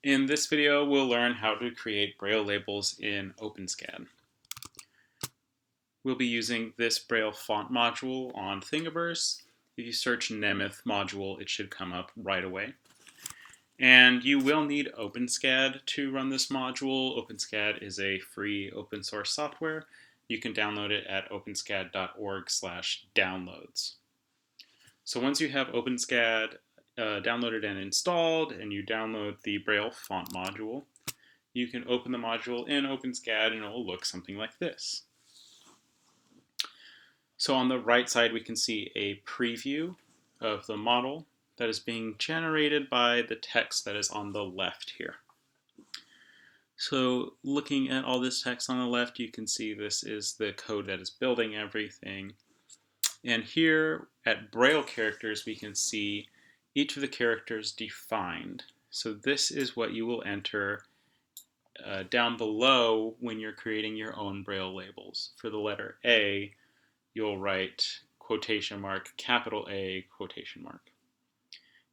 In this video, we'll learn how to create Braille labels in OpenSCAD. We'll be using this Braille font module on Thingiverse. If you search Nemeth module, it should come up right away. And you will need OpenSCAD to run this module. OpenSCAD is a free open source software. You can download it at openscad.org/downloads. So once you have OpenSCAD downloaded and installed, and you download the Braille font module, you can open the module in OpenSCAD and it will look something like this. So on the right side, we can see a preview of the model that is being generated by the text that is on the left here. So looking at all this text on the left, you can see this is the code that is building everything. And here at Braille characters, we can see each of the characters defined. So this is what you will enter down below when you're creating your own Braille labels. For the letter A, you'll write quotation mark, capital A, quotation mark.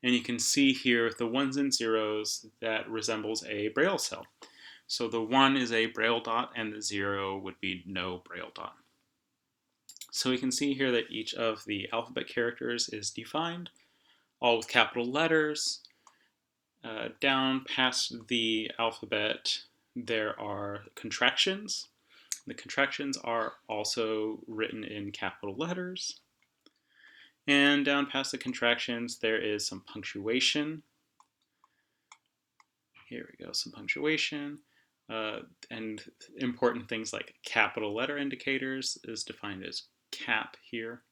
And you can see here the ones and zeros that resembles a Braille cell. So the 1 is a Braille dot and the 0 would be no Braille dot. So we can see here that each of the alphabet characters is defined, all with capital letters. Down past the alphabet, there are contractions. The contractions are also written in capital letters. And down past the contractions, there is some punctuation. Here we go, some punctuation. And important things like capital letter indicators is defined as cap here,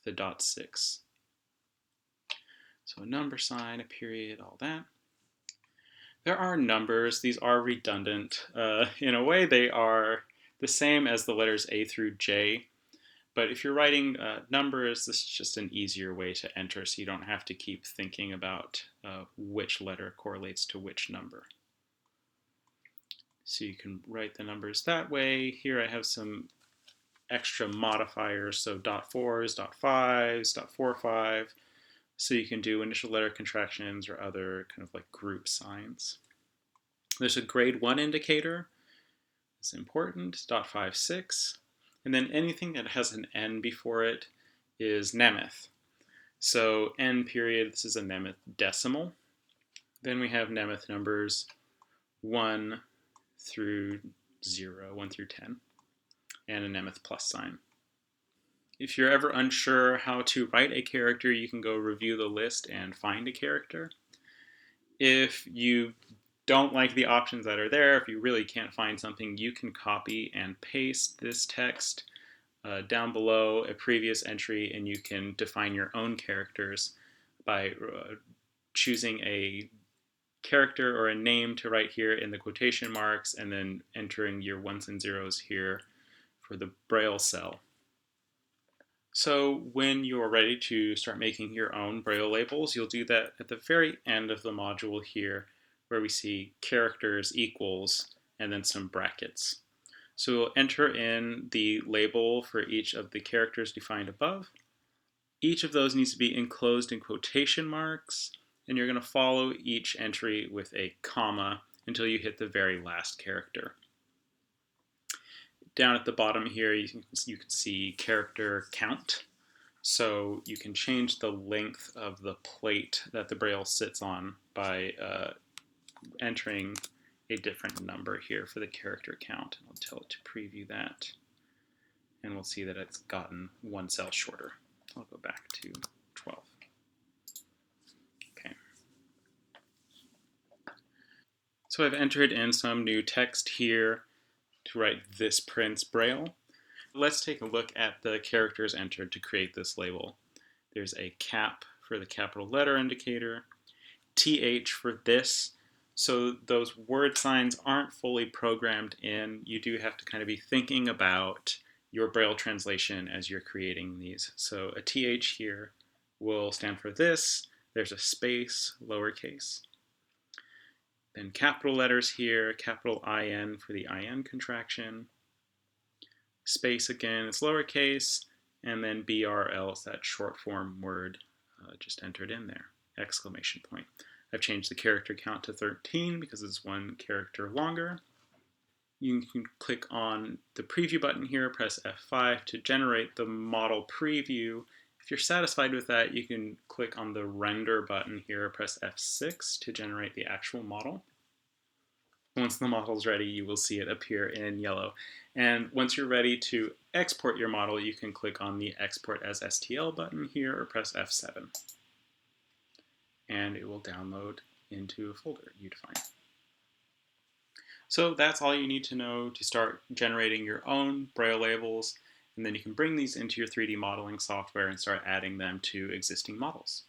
the .6. So a number sign, a period, all that. There are numbers. These are redundant. In a way, they are the same as the letters A through J. But if you're writing numbers, this is just an easier way to enter, so you don't have to keep thinking about which letter correlates to which number. So you can write the numbers that way. Here I have some extra modifiers, so .4s, .5s, .45. So you can do initial letter contractions or other kind of like group signs. There's a grade 1 indicator. It's important, .56. And then anything that has an N before it is Nemeth. So N period, this is a Nemeth decimal. Then we have Nemeth numbers 1 through 0, 1 through 10, and a Nemeth plus sign. If you're ever unsure how to write a character, you can go review the list and find a character. If you don't like the options that are there, if you really can't find something, you can copy and paste this text down below a previous entry, and you can define your own characters by choosing a character or a name to write here in the quotation marks, and then entering your ones and zeros here for the Braille cell. So when you're ready to start making your own Braille labels, you'll do that at the very end of the module here, where we see characters equals and then some brackets. So we'll enter in the label for each of the characters defined above. Each of those needs to be enclosed in quotation marks, and you're going to follow each entry with a comma until you hit the very last character. Down at the bottom here, you can see character count. So you can change the length of the plate that the Braille sits on by entering a different number here for the character count. I'll tell it to preview that, and we'll see that it's gotten one cell shorter. I'll go back to 12. Okay. So I've entered in some new text here to write "This prints Braille." Let's take a look at the characters entered to create this label. There's a cap for the capital letter indicator, TH for this. So those word signs aren't fully programmed in. You do have to kind of be thinking about your Braille translation as you're creating these. So a TH here will stand for this. There's a space, lowercase. Then capital letters here, capital IN for the IN contraction. Space again, it's lowercase. And then BRL is that short form word just entered in there, exclamation point. I've changed the character count to 13 because it's one character longer. You can click on the preview button here, press F5 to generate the model preview. If you're satisfied with that, you can click on the render button here, press F6 to generate the actual model. Once the model is ready, you will see it appear in yellow. And once you're ready to export your model, you can click on the Export as STL button here or press F7. And it will download into a folder you define. So that's all you need to know to start generating your own Braille labels, and then you can bring these into your 3D modeling software and start adding them to existing models.